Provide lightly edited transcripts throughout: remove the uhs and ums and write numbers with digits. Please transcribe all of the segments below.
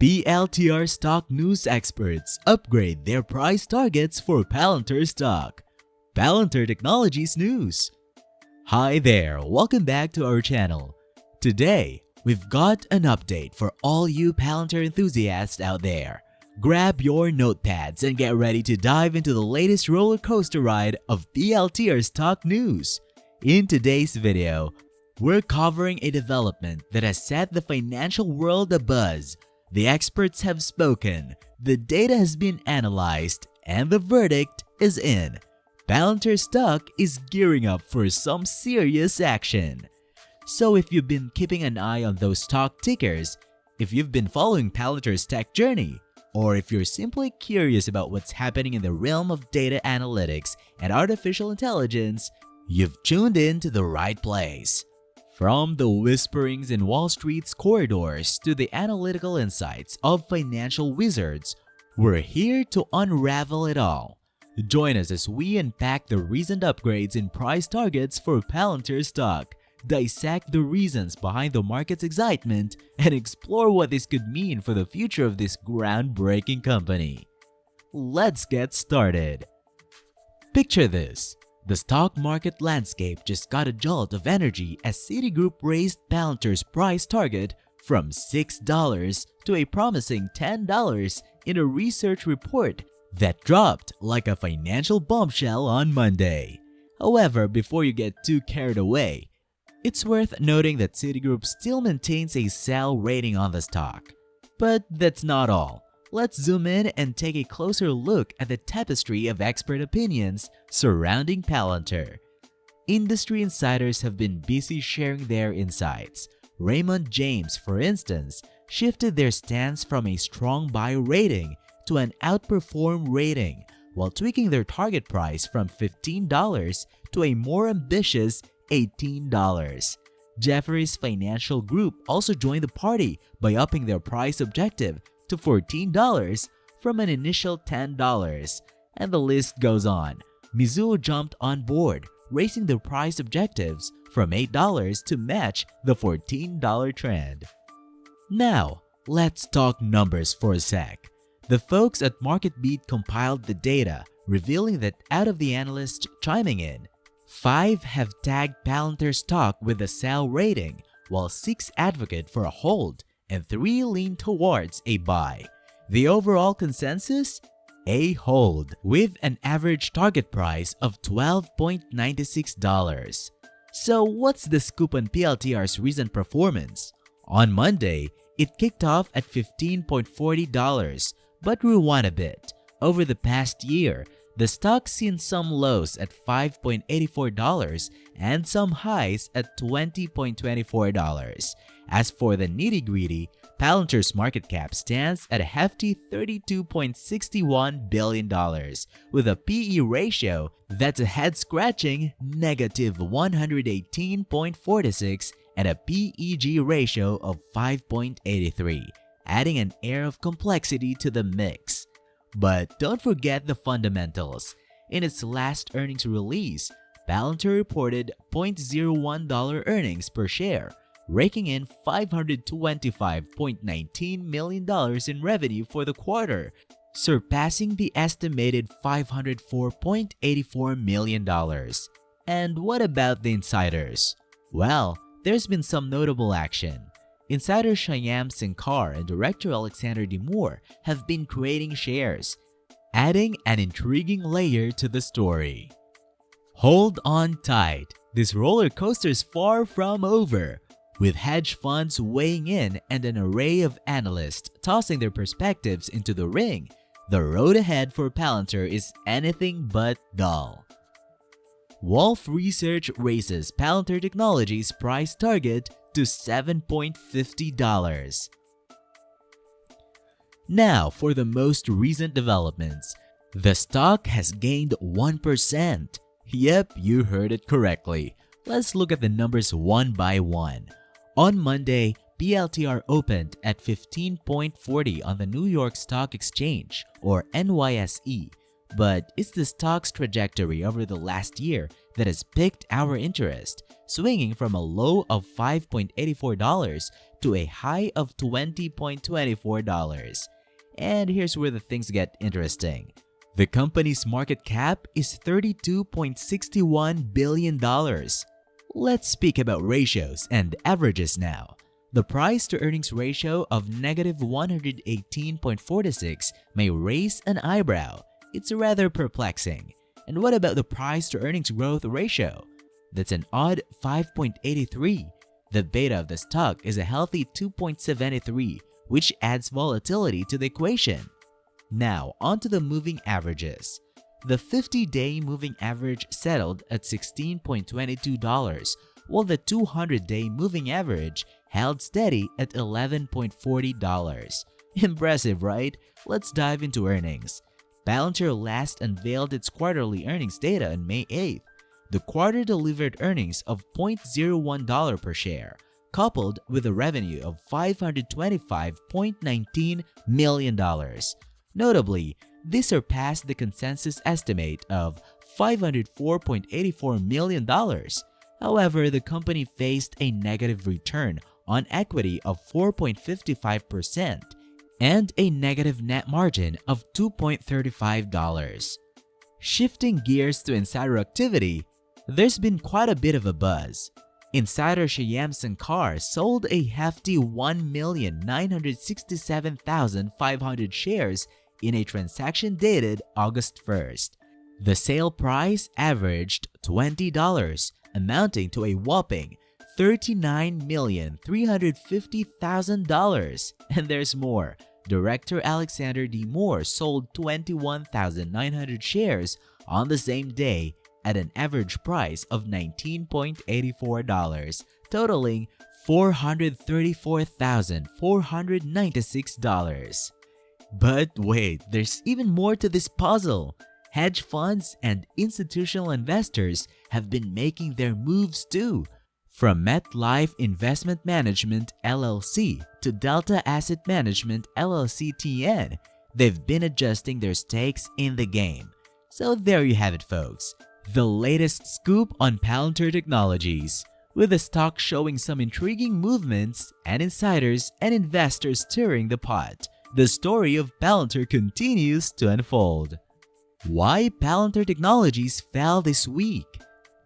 PLTR stock news experts upgrade their price targets for Palantir stock. Palantir Technologies news. Hi there, welcome back to our channel. Today, we've got an update for all you Palantir enthusiasts out there. Grab your notepads and get ready to dive into the latest roller coaster ride of PLTR stock news. In today's video, we're covering a development that has set the financial world abuzz. The experts have spoken, the data has been analyzed, and the verdict is in. Palantir stock is gearing up for some serious action. So if you've been keeping an eye on those stock tickers, if you've been following Palantir's tech journey, or if you're simply curious about what's happening in the realm of data analytics and artificial intelligence, you've tuned in to the right place. From the whisperings in Wall Street's corridors to the analytical insights of financial wizards, we're here to unravel it all. Join us as we unpack the recent upgrades in price targets for Palantir stock, dissect the reasons behind the market's excitement, and explore what this could mean for the future of this groundbreaking company. Let's get started. Picture this. The stock market landscape just got a jolt of energy as Citigroup raised Palantir's price target from $6 to a promising $10 in a research report that dropped like a financial bombshell on Monday. However, before you get too carried away, it's worth noting that Citigroup still maintains a sell rating on the stock. But that's not all. Let's zoom in and take a closer look at the tapestry of expert opinions surrounding Palantir. Industry insiders have been busy sharing their insights. Raymond James, for instance, shifted their stance from a strong buy rating to an outperform rating, while tweaking their target price from $15 to a more ambitious $18. Jefferies Financial Group also joined the party by upping their price objective to $14 from an initial $10, and the list goes on. Mizuho jumped on board, raising their price objectives from $8 to match the $14 trend. Now, let's talk numbers for a sec. The folks at MarketBeat compiled the data, revealing that out of the analysts chiming in, 5 have tagged Palantir stock with a sell rating, while 6 advocate for a hold and 3 lean towards a buy. The overall consensus? A hold, with an average target price of $12.96. So what's the scoop on PLTR's recent performance? On Monday, it kicked off at $15.40, but rewind a bit. Over the past year, the stock's seen some lows at $5.84 and some highs at $20.24. As for the nitty-gritty, Palantir's market cap stands at a hefty $32.61 billion, with a PE ratio that's a head-scratching negative 118.46 and a PEG ratio of 5.83, adding an air of complexity to the mix. But don't forget the fundamentals. In its last earnings release, Palantir reported $0.01 earnings per share, raking in $525.19 million in revenue for the quarter, surpassing the estimated $504.84 million. And what about the insiders? Well, there's been some notable action. Insider Shyam Sankar and Director Alexander Dimore have been creating shares, adding an intriguing layer to the story. Hold on tight, this roller coaster is far from over. With hedge funds weighing in and an array of analysts tossing their perspectives into the ring, the road ahead for Palantir is anything but dull. Wolfe Research raises Palantir Technologies' price target to $7.50. Now for the most recent developments. The stock has gained 1%. Yep, you heard it correctly. Let's look at the numbers one by one. On Monday, PLTR opened at $15.40 on the New York Stock Exchange, or NYSE, But it's the stock's trajectory over the last year that has piqued our interest, swinging from a low of $5.84 to a high of $20.24. And here's where the things get interesting. The company's market cap is $32.61 billion. Let's speak about ratios and averages now. The price-to-earnings ratio of -118.46 may raise an eyebrow. It's rather perplexing. And what about the price-to-earnings growth ratio? That's an odd 5.83. The beta of the stock is a healthy 2.73, which adds volatility to the equation. Now, onto the moving averages. The 50-day moving average settled at $16.22, while the 200-day moving average held steady at $11.40. Impressive, right? Let's dive into earnings. Palantir last unveiled its quarterly earnings data on May 8th. The quarter delivered earnings of $0.01 per share, coupled with a revenue of $525.19 million. Notably, this surpassed the consensus estimate of $504.84 million. However, the company faced a negative return on equity of 4.55% and a negative net margin of $2.35. Shifting gears to insider activity, there's been quite a bit of a buzz. Insider Shyam Sankar sold a hefty 1,967,500 shares in a transaction dated August 1st. The sale price averaged $20, amounting to a whopping $39,350,000. And there's more. Director Alexander D. Moore sold 21,900 shares on the same day at an average price of $19.84, totaling $434,496. But wait, there's even more to this puzzle. Hedge funds and institutional investors have been making their moves too. From MetLife Investment Management LLC to Delta Asset Management LLC TN, they've been adjusting their stakes in the game. So there you have it, folks. The latest scoop on Palantir Technologies, with the stock showing some intriguing movements and insiders and investors stirring the pot. The story of Palantir continues to unfold. Why Palantir Technologies fell this week?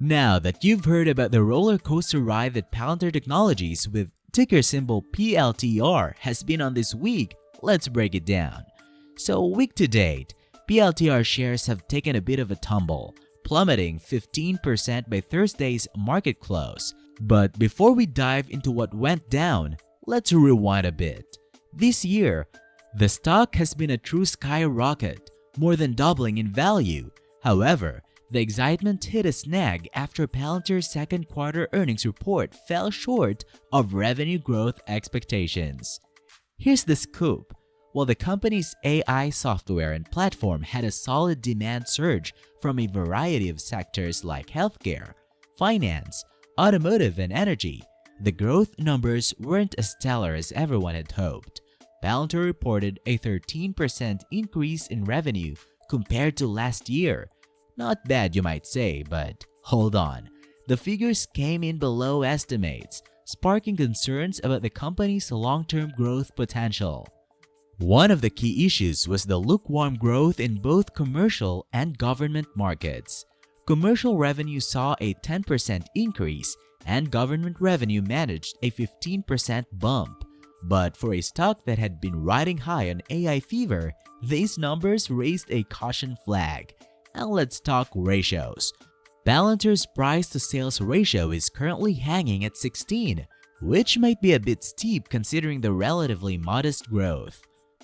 Now that you've heard about the roller coaster ride that Palantir Technologies with ticker symbol PLTR has been on this week, let's break it down. So week to date, PLTR shares have taken a bit of a tumble, plummeting 15% by Thursday's market close. But before we dive into what went down, let's rewind a bit. This year, the stock has been a true skyrocket, more than doubling in value. However, the excitement hit a snag after Palantir's second quarter earnings report fell short of revenue growth expectations. Here's the scoop. While the company's AI software and platform had a solid demand surge from a variety of sectors like healthcare, finance, automotive, and energy, the growth numbers weren't as stellar as everyone had hoped. Palantir reported a 13% increase in revenue compared to last year. Not bad, you might say, but hold on. The figures came in below estimates, sparking concerns about the company's long-term growth potential. One of the key issues was the lukewarm growth in both commercial and government markets. Commercial revenue saw a 10% increase, and government revenue managed a 15% bump. But for a stock that had been riding high on AI fever, these numbers raised a caution flag. And let's talk ratios. Palantir's price-to-sales ratio is currently hanging at 16, which might be a bit steep considering the relatively modest growth.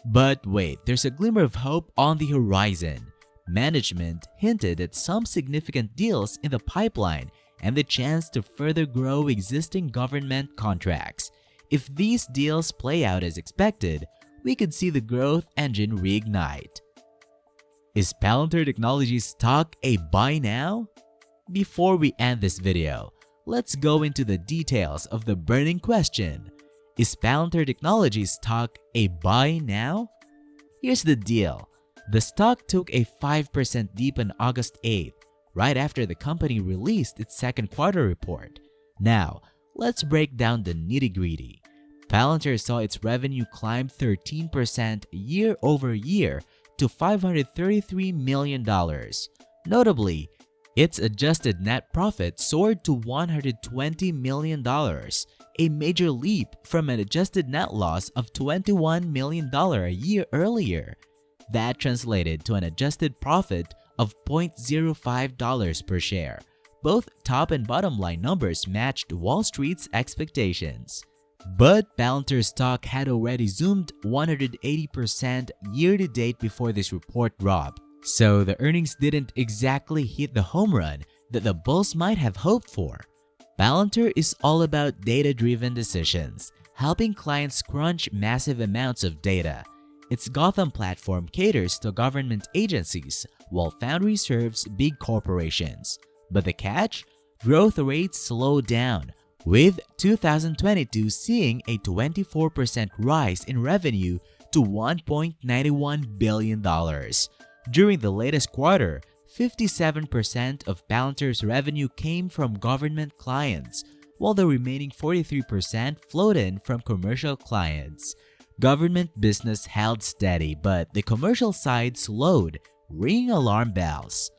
But wait, there's a glimmer of hope on the horizon. Management hinted at some significant deals in the pipeline and the chance to further grow existing government contracts. If these deals play out as expected, we could see the growth engine reignite. Is Palantir Technologies stock a buy now? Before we end this video, let's go into the details of the burning question. Is Palantir Technologies stock a buy now? Here's the deal. The stock took a 5% dip on August 8th, right after the company released its second quarter report. Now, let's break down the nitty-gritty. Palantir saw its revenue climb 13% year over year to $533 million. Notably, its adjusted net profit soared to $120 million, a major leap from an adjusted net loss of $21 million a year earlier. That translated to an adjusted profit of $0.05 per share. Both top and bottom line numbers matched Wall Street's expectations. But Palantir's stock had already zoomed 180% year-to-date before this report dropped, so the earnings didn't exactly hit the home run that the bulls might have hoped for. Palantir is all about data-driven decisions, helping clients crunch massive amounts of data. Its Gotham platform caters to government agencies, while Foundry serves big corporations. But the catch? Growth rates slowed down, with 2022 seeing a 24% rise in revenue to $1.91 billion. During the latest quarter, 57% of Palantir's revenue came from government clients, while the remaining 43% flowed in from commercial clients. Government business held steady, but the commercial side slowed, ringing alarm bells.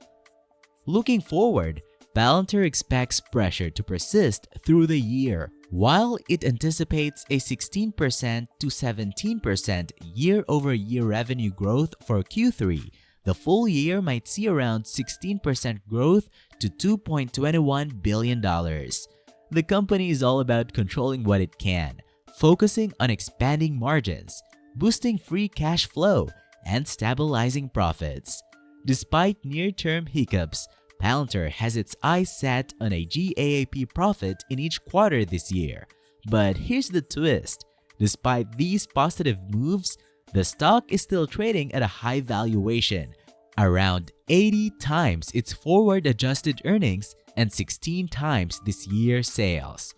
Looking forward, Palantir expects pressure to persist through the year. While it anticipates a 16% to 17% year-over-year revenue growth for Q3, the full year might see around 16% growth to $2.21 billion. The company is all about controlling what it can, focusing on expanding margins, boosting free cash flow, and stabilizing profits. Despite near-term hiccups, Palantir has its eyes set on a GAAP profit in each quarter this year. But here's the twist. Despite these positive moves, the stock is still trading at a high valuation, around 80 times its forward-adjusted earnings and 16 times this year's sales.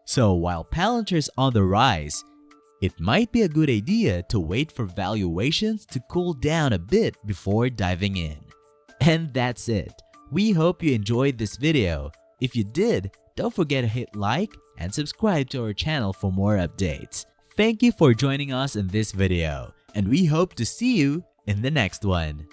So while Palantir's on the rise, it might be a good idea to wait for valuations to cool down a bit before diving in. And that's it. We hope you enjoyed this video. If you did, don't forget to hit like and subscribe to our channel for more updates. Thank you for joining us in this video, and we hope to see you in the next one.